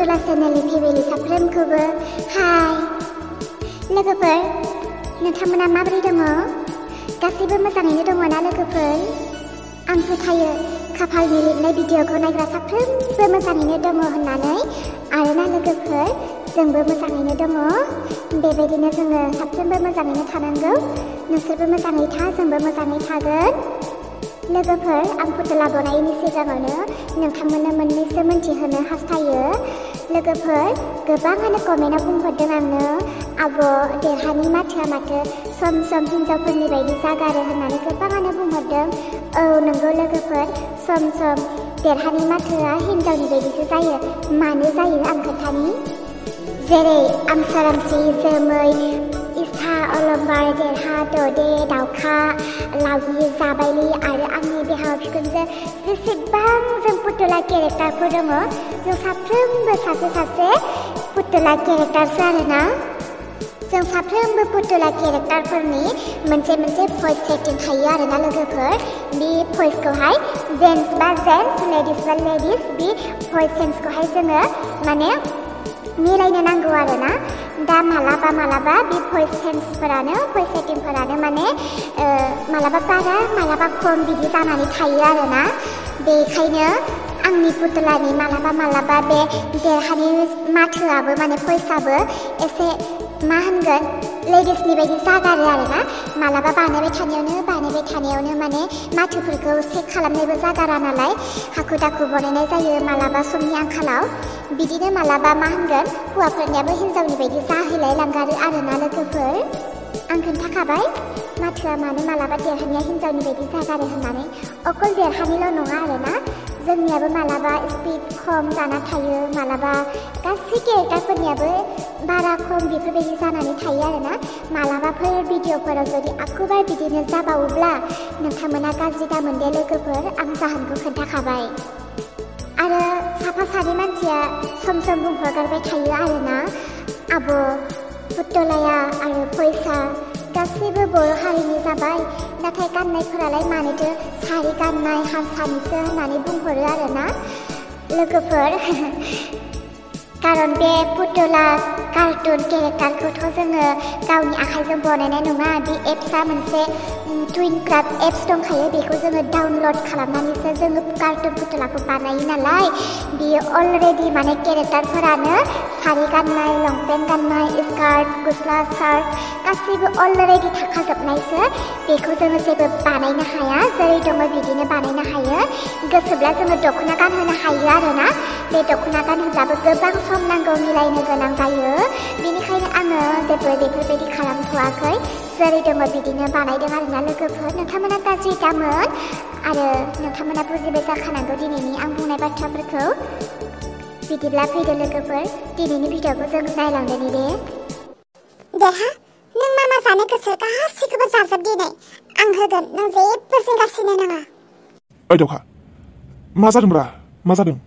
पुतला चेनेलनि फेमिलि साफ्रोमखौबो हाय लोगोफोर नोंथांमोना माबोरै दङ गासैबो मोजाङैनो दङ ना लोगोफोर आं फोथायो खाफालनि लिरनाय भिडिअखौ नायग्रा साफ्रोमबो मोजाङैनो दङ होननानै आरोना लोगोफोर जोंबो मोजाङैनो दङ बेबायदिनो जोङो साफ्रोमबो मोजाङैनो थानांगौ नोंसोरबो मोजाङै था जोंबो मोजाङै थागोन लोगोफोर आं पुतला बनायनि सिगाङावनो नोंथांमोननो मोननैसो मोनथिहोनो हास्थायो लोगोफोर गोबाङानो कमेन्टआव बुंहरदों आंनो आब' देरहानि माथोआ माथो सम सम हिन्जावफोरनि बायदि जागारो होननानै गोबाङानो बुंहरदों औ नंगौ लोगोफोर सम सम देरहानि माथोआ हिन्जावनि बायदिसो जायो मानो जायो आं खोन्थानि जेरै आं सोरांसि जोमै इसा अलंबार देरहा ददे दाउखा लावि जाबायलि आरो आंनि बिहाव बिखुनजो जेसेबां जों पुतला केरेक्टारफोर दङ जों साफ्रोमबो सासे सासे पुतला केरेक्टारसो आरोना जों साफ्रोमबो पुतला केरेक्टारफोरनि मोनसे मोनसे भइस सेटिं थायो आरोना लोगोफोर बे भइसखौहाय जेन्टस बा जेन्टस लेडिस बा लेडिस बे भइस सेन्सखौहाय जोङो माने मिलायनो नांगौ आरोना दा मालाबा बे भइस सेन्सफोरानो भइस सेटिंफोरानो माने मालाबा बारा मालाबा खम बिदि जानानै थायो आरोना बेखायनो आंनि पुतलानि मालाबा बे देरहानि माथोआबो माने भइसआबो एसे मा होनगोन लेडिसनि बायदि जागारो आरोना मालाबा बानायबाय थानायावनो माने माथोफोरखौ चेक खालामनायबो जागारा नालाय हाखु दाखु बनायनाय जायो मालाबा समनि आंखालाव बिदिनो मालाबा मा होनगोन हौवाफोरनियाबो हिन्जावनि बायदि जाहैलाय लांगारो आरोना लोगोफोर आं खोन्थाखाबाय माथोआ मानो मालाबा देरहानिया हिन्जावनि बायदि जागारो होननानै अकल देरहानिल' नङा आरोना जोंनियाबो मालाबा स्पिड खम जाना थायो मालाबा गासै केरेक्टारफोरनियाबो बारा खम बेफोरबायदि जानानै थायो आरोना मालाबाफोर भिडिअफोराव जुदि आखुबार बिदिनो जाबावोब्ला नोंथांमोना गाज्रि दामोनदे लोगोफोर आं जाहोनखौ खोन्थाखाबाय आरो साफा सानै मानसिया सम सम बुंहरगारबाय थायो आरोना आब' पुतलाया आरो भइसआ गासैबो बर' हारिनि जाबाय नाथाय गाननायफोरालाय मानोथो सारि गाननाय हारसानिसो होननानै बुंहरो आरोना लोगोफोर कारन बे पुतला कार्टुन केरेक्टारखौथ' जोङो गावनि आखाइजों बनायनाय नङा बे एप्सआ मोनसे टुइनक्राफ्ट एप्स दंखायो बेखौ जोङो डाउनलड खालामनानैसो जोङो कार्टुन पुतलाखौ बानायो नालाय बियो अलरेडि माने केरेक्टारफोरानो सारि गाननाय लंपेन्ट गाननाय स्कार्ट गस्ला शार्ट गासैबो अलरेडि थाखाजोबनायसो बेखौ जोङो जेबो बानायनो हाया जेरै दङ बिदिनो बानायनो हायो गोसोब्ला जोङो दख'ना गानहोनो हायो आरोना बे दख'ना गानहोब्लाबो गोबां सम नांगौ मिलायनो गोनां जायो बेनिखायनो आङो जेबो बेफोरबायदि खालामथ'वाखै जेरै दङ बिदिनो बानायदों आरोना लोगोफोर नोंथांमोना गाज्रि दामोन आरो नोंथांमोना बुजिबाय जाखानांगौ दिनैनि आं बुंनाय बाथ्राफोरखौ बिदिब्ला फैदो लोगोफोर दिनैनि भिडिअखौ जों नायलांदोनि दे देहा नों मा मा जानो गोसो गासैखौबो जाजोब दिनै आं होगोन नों जेबो जिंगासिनो नाङा ओइ दाउखा मा जादोंब्रा मा जादों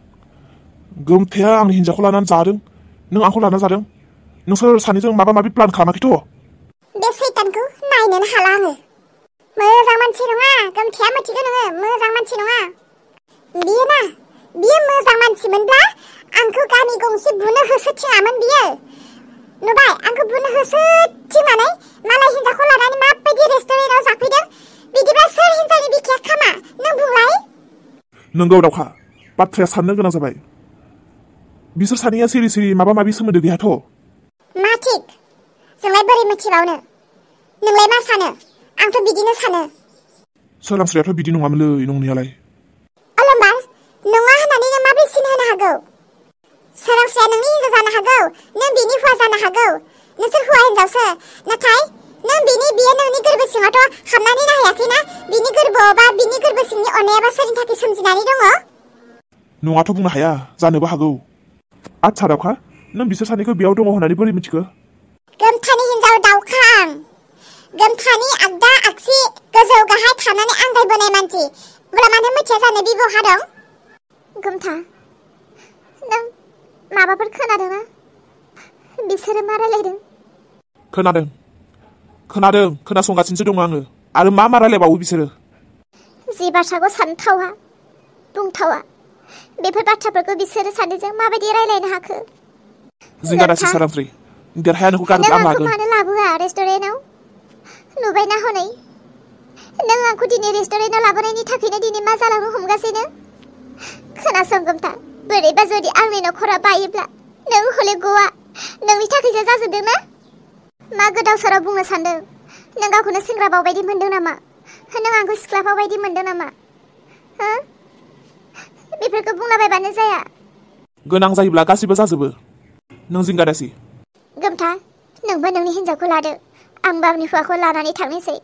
गोमथाया आंनि हिन्जावखौ लानानै जादों नों आंखौ लानानै जादों नोंसोर सानैजों माबा माबि प्लान खालामाखैथ' बे सैतानखौ नायनोनो हाला आङो मोजां मानसि नङा गोमथाया मिथिगौ नोङो मोजां मानसि नङा बियो मोजां मानसिमोनब्ला आंखौ गामि गंसे बुनो होसोथिङामोन बियो नुबाय आंखौ बुनो होसोथिंनानै मालाय हिन्जावखौ लानानै माबायदि रेस्टुरेन्टआव जाफैदों बिदिब्ला सोर हिन्जावनि बिखाया खामा नों बुंलाय नंगौ दाउखा बाथ्राया साननो गोनां जाबाय बिसोर सानैया सिरि माबा माबि सोमोन्दो गैयाथ' मा थिक जोंलाय बोरै मिथिबावनो नोंलाय मा सानो आंथ' बिदिनो सानो सोरांस्रियाथ' बिदि नङामोनलै नंनायालाय अलंबार नङा होननानै नों माबोरै सिन होनो हागौ सोरांस्रिया नोंनि हिन्जाव जानो हागौ नों बिनि हौवा जानो हागौ नोंसोर हौवा हिन्जावसो नाथाय नों बियो नोंनि गोरबो सिङावथ' हाबनानै नायहायाखैना बिनि गोरबोआव बा बिनि गोरबो सिंनि अननायाबा सोरनि थाखाय सोमजिनानै दङ नङाथ' बुंनो हाया जानोबो हागौ आच्छा दाउखा नों बिसोर सानैखौ बेयाव दङ होननानै बोरै मिथिखो गोमथानि हिन्जाव दाउखा आं गोमथानि आगदा आगसि गोजौ गाहाय थानानै आंगायबोनाय मानसि अब्ला मानो मिथिया जानो बि बहा दं गोमथा नों माबाफोर खोनादोंना बिसोरो मा रायलायदों खोनादों खोनासंगासिनोसो दङ आङो आरो मा रायलायबावो बिसोरो जि बाथ्राखौ सानथावा बुंथावा बेफोर बाथ्राफोरखौ बिसोरो सानैजों माबायदि रायलायनो हाखो जिंगा दासि सोरांस्रि देरहाया नोंखौ गारनो आं लागोन मानो लाबोआ रेस्टुरेन्टाव नुबायना हनै नों आंखौ दिनै रेस्टुरेन्टाव लाबोनायनि थाखायनो दिनै मा जालांनो हमगासिनो खोनासं गोमथा बोरैबा जुदि आंनि नखरा बायोब्ला नों हले गवा नोंनि थाखायसो जाजोबदों ना मा गोदाव सोराव बुंनो सानदों नों गावखौनो सेंग्रा बावबायदि मोनदों नामा नों आंखौ सिख्ला बावबायदि मोनदों नामा हो बेफोरखौ बुंलाबायबानो जाया गोनां जायोब्ला गासिबो जाजोबो नों जिंगा दासि गोमथा नोंबो नोंनि हिन्जावखौ लादो आंबो आंनि हौवाखौ लानानै थांनोसै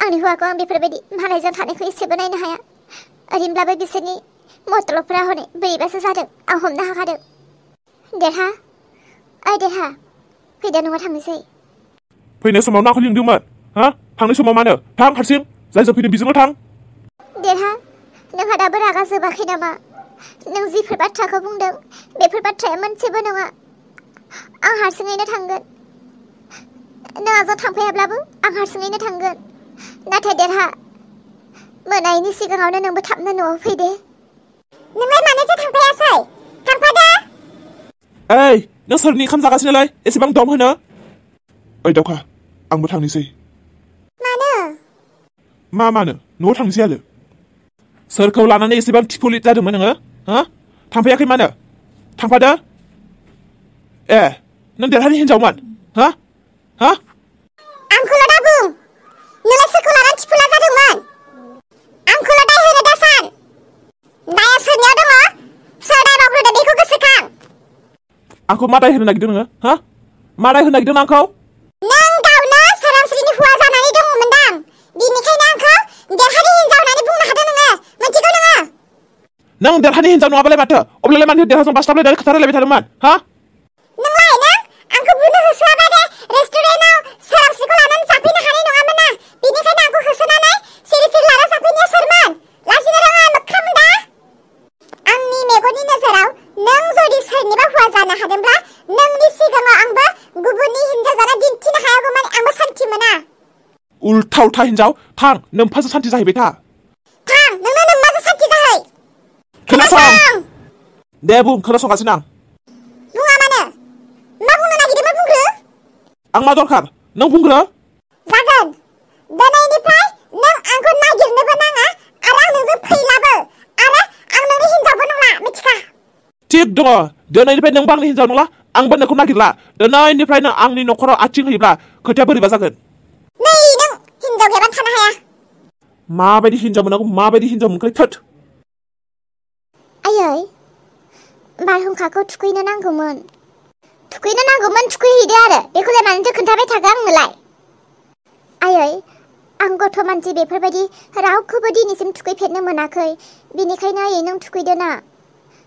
आंनि हौवाखौ आं बेफोरबायदि मालायजों थानायखौ एसेबो नायनो हाया ओरैनोब्लाबो बिसोरनि मतलबफोरा हनै बोरैबासो जादों आं हमनो हाखादों देरहा देरहा फैदो न'आव थांनोसै फैनाय समाव आंखौ लिंदोंमोन हा थांनाय समाव मानो थां हारसिं जायजों फैदों बेजोंल' थां देरहा नोंहा दाबो रागा जोबाखै नामा नों जिफोर बाथ्राखौ बुंदों बेफोर बाथ्राया मोनसेबो नङा आं हारसिङैनो थांगोन नों आंजों थांफायाब्लाबो आं हारसिङैनो थांगोन नाथाय देरहा मोनायैनि सिगाङावनो नोंबो थाबनो न'आव फैदे नोंलाय मानोथो थांफायासै थांफादो ओइ नों सोरनि ओंखाम जागासिनोलाय एसेबां दम होनो ओइ दावखा आंबो थांनोसै मानो न'आव थांनोसै आरो सोरखौ लानानै एसेबां टिफलिट जादोंमोन नोङो हा थांफायाखै मानो थांफादो ए नों देरहानि हिन्जावमोन हा हा आंखौल' दा बुं नोंलाय सोरखौ लानानै टिफुला जादोंमोन आंखौल' दाय होनो दा सान दाया सोरनियाव दङ सोर दाय मावग्रोदों बेखौ गोसोखां आंखौ मा दाय होनो नागिरदों नोङो हा मा दाय होनो नागिरदों आंखौ नों गावनो सोरांस्रिनि हौवा जानानै दङमोनदां बिनिखायनो आंखौ देरहानि हिन्जाव होननानै बुंनो हादों नोङो मिथिगौ नोङो नों देरहानि हिन्जाव नङाबालाय माथो अब्लालाय मानो देरहाजों बास्लाबलायनानै खोथा रायलायबाय थादोंमोन हा नोंलाय नों आंखौ बुनो होसोआबा दे रेस्टुरेन्टाव सोरांस्रिखौ लानानै जाफैनो हानाय नङामोन ना बिनिखायनो आंखौ होसोनानै सिरि सिरि लाना जाफैनाया सोरमोन लाजिनो रोङा मोख्रा मुन्दा आंनि मेगननि नोजोराव नों जुदि सोरनिबा हौवा जानो हादोंब्ला नोंनि सिगाङाव आंबो गुबुननि हिन्जाव जाना दिन्थिनो हायागौमानि आंबो सान्थि मोना उल्था उल्था हिन्जाव थां नोम्फाजों सान्थि जाहैबाय था थां नोंनो नोम्माजों सान्थि जाहै खोनासं दे बुं खोनासंगासिनो आं बुङा मानो मा बुंनो नागिरदोंमोन बुंग्रो आं मा दरखार नों बुंग्रो जागोन दिनैनिफ्राय नों आंखौ नागिरनोबो नाङा आरो आं नोंजों फैलाबो आरो आं नोंनि हिन्जावबो नंला मिथिखा थिग दङ दिनैनिफ्राय नोंबो आंनि हिन्जाव नंला आंबो नोंखौ नागिरला दिनैनिफ्राय नों आंनि न'खराव आथिं होयोब्ला खोथाया बोरैबा जागोन नै नों हिन्जाव गैयाबानो थानो हाया माबायदि हिन्जाव मोनांगौ माबायदि हिन्जाव मोनखो थोद आयै बारहुंखाखौ थुखैनो नांगौमोन थुखैहैदो आरो बेखौलाय मानोथो खोन्थाबाय थागोन आंनोलाय आयै आं गथ' मानसि बेफोरबायदि रावखौबो दिनैसिम थुखैफेरनो मोनाखै बिनिखायनो आयै नों थुखैदो ना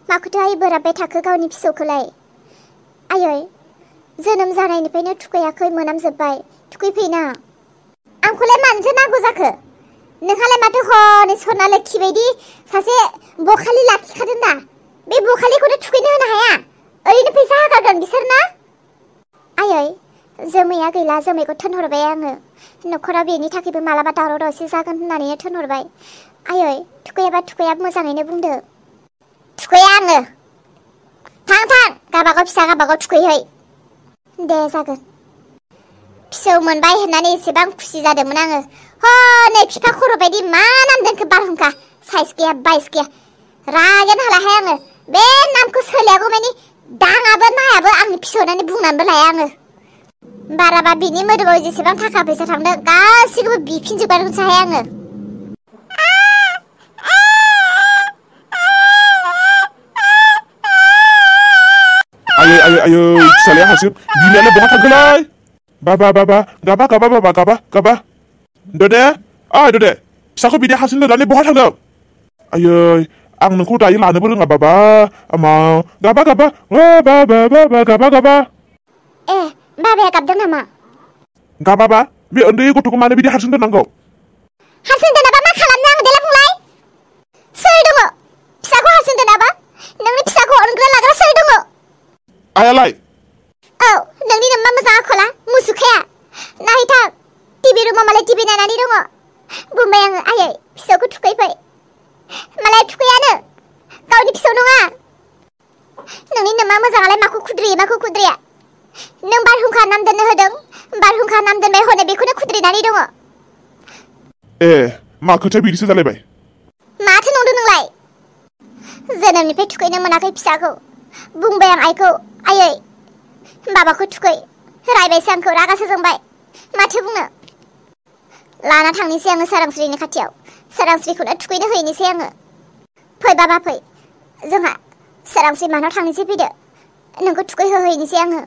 माखौथो आयै बोराबबाय थाखो गावनि फिसौखौलाय आयै जोनोम जानायनिफ्रायनो थुखैयाखै मोनामजोब्बाय थुखैफैना आंखौलाय मानोथो नांगौ जाखो नोंहालाय माथो हनै सना लोखि बायदि सासे बखालि लाखिखादों दा बे बखालिखौनो थुखैनो होनो हाया ओरैनो फैसा होखागोन बिसोर ना आयै जोमैया गैला जोमैखौ थोनहरबाय आङो न'खराव बेनि थाखायबो मालाबा दावराव दावसि जागोन होननानैनो थोनहरबाय आयै थुखैयाबा थुखैया मोजाङैनो बुंदो थुखैया आङो थां गाबागाव फिसा गाबागाव थुखैहै दे जागोन फिसौ मोनबाय होननानै एसेबां खुसि जादोंमोन आङो हनै बिफा खर' बायदि मा नाम दोनखो बारहुंखा साइस गैया बाइस गैया रागायानो हालाहाय आङो बे नामखौ सोलायागौ मानि दाङाबो नायाबो आंनि फिसौ होननानै बुंनानैबो लाया आङो बाराबा बिनि मोदोमाव जेसेबां थाखा फैसा थांदों गासिखौबो बिफिनजोबबायसोहाय आङो आयै फिसालाया हारसिं बिमायालाय बहा थांखोलाय बाबा गाबा ददे ददे फिसाखौ बिदि हारसिं दोननानै बहा थांदों आयै आं नोंखौ दायो लानोबो रोङा बाबा गाबा ए बाबाया गाबदों नामा गाबाबा बे उन्दै गथ'खौ मानो बिदि हारसिं दोननांगौ हारसिं दोनाबा मा खालामनो आं देला बुंलाय सोर दङ फिसाखौ हारसिं दोनाबा नोंनि फिसाखौ अनग्रा लाग्रा सोर दङ आयालाय औ नोंनि नोम्मा मोजां आखला मुसुखाया नायथां टिभि रुमाव मालाय टिभि नायनानै दङ बुंबाय आङो आयै फिसौखौ थुखैफै मालाय थुखैयानो गावनि नङा नोंनि नोमा मोजाङालाय माखौ खुद्रिया नों बारहुंखा नाम दोननो होदों बारहुंखा नाम दोनबाय हनै बेखौनो खुद्रिनानै दङ ए मा खोथाया बिदिसो जालायबाय माथो नंदों नोंलाय जोनोमनिफ्राय थुखैनो मोनाखै फिसाखौ बुंबाय आं आइखौ आयै बाबाखौ थुखै रायबायसो आंखौ रागासो जोंबाय माथो बुंनो लाना थांनोसै आङो सोरांस्रिनि खाथियाव सोरांस्रिखौनो थुखैनो हैनोसै आङो फै बाबा फै जोंहा सोरांस्रि मानाव थांनोसै फैदो नोंखौ थुखैहोहैनोसै आङो